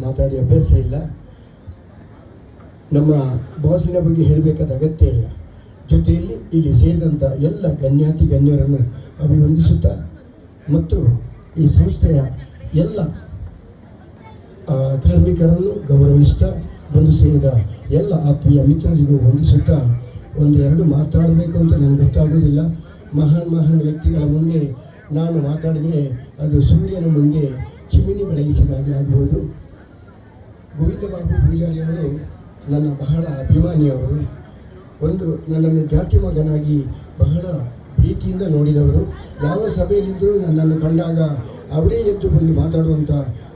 ಮಾತಾಡಿ ಅಭ್ಯಾಸ ಇಲ್ಲ. ನಮ್ಮ ಬಾಸಿನ ಬಗ್ಗೆ ಹೇಳಬೇಕಾದ ಅಗತ್ಯ ಇಲ್ಲ. ಜೊತೆಯಲ್ಲಿ ಇಲ್ಲಿ ಸೇರಿದಂಥ ಎಲ್ಲ ಗಣ್ಯಾತಿ ಗಣ್ಯರನ್ನು ಅಭಿವಂದಿಸುತ್ತಾ ಮತ್ತು ಈ ಸಂಸ್ಥೆಯ ಎಲ್ಲ ಕಾರ್ಮಿಕರನ್ನು ಗೌರವಿಸುತ್ತಾ ಬಂದು ಸೇರಿದ ಎಲ್ಲ ಆತ್ಮೀಯ ಮಿತ್ರರಿಗೂ ವಂದಿಸುತ್ತಾ ಒಂದೆರಡು ಮಾತಾಡಬೇಕು ಅಂತ ನನಗೆ ಗೊತ್ತಾಗೋದಿಲ್ಲ. ಮಹಾನ್ ವ್ಯಕ್ತಿಗಳ ಮುಂದೆ ನಾನು ಮಾತಾಡಿದರೆ ಅದು ಸೂರ್ಯನ ಮುಂದೆ ಚಿಮಿನಿ ಬೆಳಗಿಸಿದಾಗೆ ಆಗ್ಬೋದು. ಗೋವಿಂದ ಬಾಬು ಪೂಜಾರಿಯವರು ನನ್ನ ಬಹಳ ಅಭಿಮಾನಿಯವರು. ಒಂದು ನನ್ನನ್ನು ಜಾತಿ ಮಗನಾಗಿ ಬಹಳ ಪ್ರೀತಿಯಿಂದ ನೋಡಿದವರು. ಯಾವ ಸಭೆಯಲ್ಲಿದ್ದರೂ ನನ್ನನ್ನು ಕಂಡಾಗ ಅವರೇ ಎದ್ದು ಬಂದು ಮಾತಾಡುವಂಥ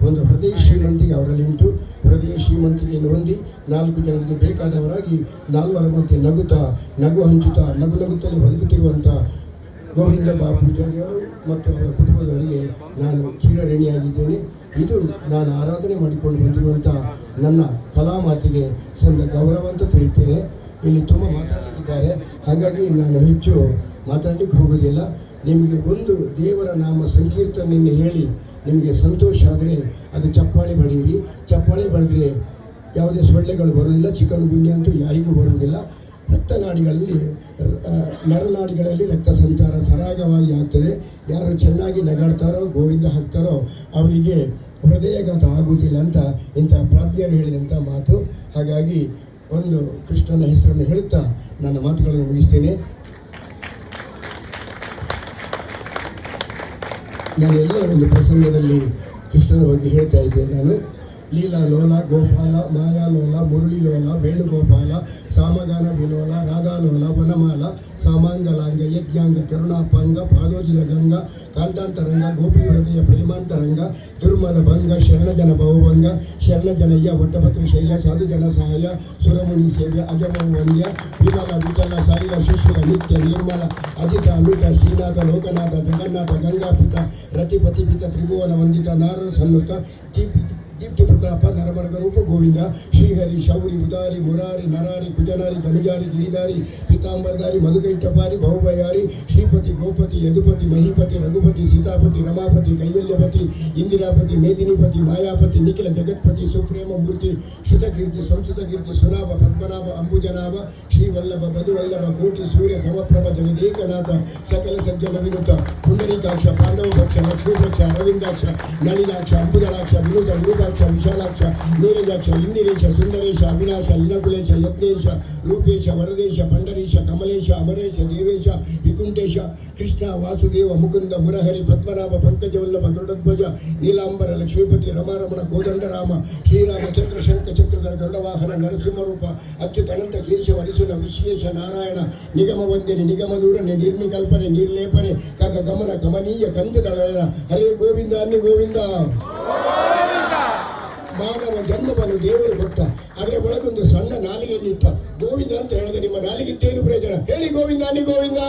ಒಂದು ಹೃದಯ ಶ್ರೀಮಂತಿಗೆ ಅವರಲ್ಲಿಂಟು. ಹೃದಯ ಶ್ರೀಮಂತಿಗೆಯನ್ನು ಹೊಂದಿ 4 ಜನರಿಗೆ ಬೇಕಾದವರಾಗಿ 4 ಮಧ್ಯೆ ನಗು ಹಂಚುತ್ತಾ ನಗುತ್ತಲೇ ಬದುಕುತ್ತಿರುವಂಥ ಗೋವಿಂದ ಬಾಬು ಪೂಜಾರಿಯವರು ಮತ್ತು ಅವರ ಕುಟುಂಬದವರಿಗೆ ನಾನು ಚಿರಋಣಿಯಾಗಿದ್ದೇನೆ. ಇದು ನಾನು ಆರಾಧನೆ ಮಾಡಿಕೊಂಡು ಬಂದಿರುವಂಥ ನನ್ನ ಕಲಾಮಾತಿಗೆ ಸಂದ ಗೌರವ ಅಂತ ತಿಳಿತೇನೆ. ಇಲ್ಲಿ ತುಂಬ ಮಾತಾಡಲಿಕ್ಕಿದ್ದಾರೆ, ಹಾಗಾಗಿ ನಾನು ಹೆಚ್ಚು ಮಾತಾಡಲಿಕ್ಕೆ ಹೋಗೋದಿಲ್ಲ. ನಿಮಗೆ ಒಂದು ದೇವರ ನಾಮ ಸಂಕೀರ್ತನೆಯನ್ನು ಹೇಳಿ ನಿಮಗೆ ಸಂತೋಷ ಆದರೆ ಅದು ಚಪ್ಪಾಳೆ ಬಡಿಯಿರಿ. ಚಪ್ಪಾಳೆ ಬಡಿದ್ರೆ ಯಾವುದೇ ಸೊಳ್ಳೆಗಳು ಬರುವುದಿಲ್ಲ, ಚಿಕನ್ ಗುನ್ಯ ಅಂತೂ ಯಾರಿಗೂ ಬರುವುದಿಲ್ಲ. ನರನಾಡಿಗಳಲ್ಲಿ ರಕ್ತ ಸಂಚಾರ ಸರಾಗವಾಗಿ ಆಗ್ತದೆ. ಯಾರು ಚೆನ್ನಾಗಿ ನಗಾಡ್ತಾರೋ ಗೋವಿಂದ ಹಾಕ್ತಾರೋ ಅವರಿಗೆ ಹೃದಯಘಾತ ಆಗುವುದಿಲ್ಲ ಅಂತ ಇಂಥ ಪ್ರಾಜ್ಞರು ಹೇಳಿದಂಥ ಮಾತು. ಹಾಗಾಗಿ ಒಂದು ಕೃಷ್ಣನ ಹೆಸರನ್ನು ಹೇಳುತ್ತಾ ನನ್ನ ಮಾತುಗಳನ್ನು ಮುಗಿಸ್ತೇನೆ. ನಾನು ಎಲ್ಲ ಒಂದು ಪ್ರಸಂಗದಲ್ಲಿ ಕೃಷ್ಣನ ಬಗ್ಗೆ ಹೇಳ್ತಾ ಇದ್ದೆ. ನಾನು ಲೀಲಾ ಲೋಲ ಗೋಪಾಲ ಮಾಯಾಲೋಲ ಮುರಳೀಲೋಲ ವೇಣುಗೋಪಾಲ ಸಾಮಗಾನ ವಿಲೋಲ ರಾಧಾಲೋಲ ವನಮಾಲ ಸಾಮಾಂಗಲಾಂಗ ಯಜ್ಞಾಂಗ ಕರುಣಾಪಾಂಗ ಪಾದೋಜಿದ ಗಂಗಾ ಕಾಂತಾಂತರಂಗ ಗೋಪಿ ಹೃದಯ ಪ್ರೇಮಾಂತರಂಗ ದುರ್ಮದ ಭಂಗ ಶರಣಜನ ಬಹುಭಂಗ ಶರಣಜನಯ್ಯ ವಟ್ಟಪತ್ರ ಶೈಲ ಸಾಧುಜನ ಸಹಾಯ ಸುರಮುನಿ ಸೇವ್ಯ ಅಜಮ ವಂದ್ಯ ವಿಮಲ ವಿಠಲ ಸಾಯಿಲ ಶಿಶುಲ ನಿತ್ಯ ನಿರ್ಮಲ ಅಜಿತ ಅಮಿತ ಶ್ರೀನಾಥ ಲೋಕನಾಥ ಜಗನ್ನಾಥ ಗಂಗಾಪಿತ ರತಿಪತಿ ಪಿತ ತ್ರಿಭುವನ ವಂದಿತ ನಾರದ ಸನ್ನುತ ದೀಪ್ತಿ ಪ್ರತಾಪ ನರಮರ್ಗ ರೂಪ ಗೋವಿಂದ ಶ್ರೀಹರಿ ಶೌರಿ ಉದಾರಿ ಮುರಾರಿ ನರಾರಿ ಕುಜನಾರಿ ಧನುಜಾರಿ ಗಿರಿಧಾರಿ ಪೀತಾಂಬರಧಾರಿ ಮಧುಕೈಟಪಾರಿ ಬಹುಭಯಾರಿ ಶ್ರೀಪತಿ ಗೋಪತಿ ಯದುಪತಿ ಮಹಿಪತಿ ರಘುಪತಿ ಸೀತಾಪತಿ ರಮಾಪತಿ ಕೈವಲ್ಯಪತಿ ಇಂದಿರಾಪತಿ ಮೇದಿನಿಪತಿ ಮಾಯಾಪತಿ ನಿಖಿಲ ಜಗತ್ಪತಿ ಸುಪ್ರೇಮ ಮೂರ್ತಿ ಶ್ರುತಕೀರ್ತಿ ಸಂಸ್ಕೃತಕೀರ್ತಿ ಸುನಾಭ ಪದ್ಮನಾಭ ಅಂಬುಜನಾಭ ಶ್ರೀವಲ್ಲಭ ಮಧುವಲ್ಲಭ ಕೋಟಿ ಸೂರ್ಯ ಸಮಪ್ರಭ ಜಗದೇಕನಾಥ ಸಕಲ ಸಜ್ಜನ ವಿನುತ ಪುಂಡರೀಕಾಕ್ಷ ಪಾಂಡವ ಪಕ್ಷ ಲಕ್ಷ್ಮೀಪಕ್ಷ ಅರವಿಂದಾಕ್ಷ ನಳಿನಾಕ್ಷ ಅಂಬುಜಲಾಕ್ಷ ವಿನುತ ರೂಪಾಕ್ಷ ವಿಶಾಲಾಕ್ಷ ನೀರಜಾಕ್ಷ ಇಂದಿರೇಶ ಸುಂದರೇಶ ಅವಿನಾಶ ಇನಕುಲೇಶ ಯಜ್ಞೇಶ ರೂಪೇಶ ವರದೇಶ ಪಂಡರೀಶ ಕಮಲೇಶ ಅಮರೇಶ ದೇವೇಶ ವಿಕುಂಠೇಶ ಕೃಷ್ಣ ವಾಸುದೇವ ಮುಕುಂದ ಮುರಹರಿ ಪದ್ಮನಾಭ ಪಂಕಜವಲ್ಲಭ ಗರುಡಧ್ವಜ ನೀಲಾಂಬರ ಲಕ್ಷ್ಮೀಪತಿ ರಮಾರಮಣ ಕೋದಂಡರಾಮ ಶ್ರೀರಾಮಚಂದ್ರ ಶಂಕ ಚಕ್ರಧರ ಗರುಡವಾಹನ ನರಸಿಂಹರೂಪ ಅಚ್ಯುತನಂತ ಕೇಶವ ಅರಿಸುನ ವಿಶ್ವೇಶ ನಾರಾಯಣ ನಿಗಮ ವಂದನೆ ನಿಗಮ ದೂರನೆ ನಿರ್ಮಿಕಲ್ಪನೆ ನಿರ್ಲೇಪನೆ ಕಗ ಗಮನ ಕಮನೀಯ ಕಂದದಳನ ಹರೇ ಗೋವಿಂದ ಅನ್ನಿ ಗೋವಿಂದ. ಮಾನವ ಜನ್ಮವನ್ನು ದೇವರು ಕೊಟ್ಟ, ಆದರೆ ಒಳಗೊಂದು ಸಣ್ಣ ನಾಲಿಗೆಯನ್ನಿಟ್ಟ. ಗೋವಿಂದ ಅಂತ ಹೇಳಿದ್ರೆ ನಿಮ್ಮ ನಾಲಿಗಿತ್ತೇನು ಪ್ರಯೋಜನ ಹೇಳಿ? ಗೋವಿಂದ ಅನ್ನಿ ಗೋವಿಂದ.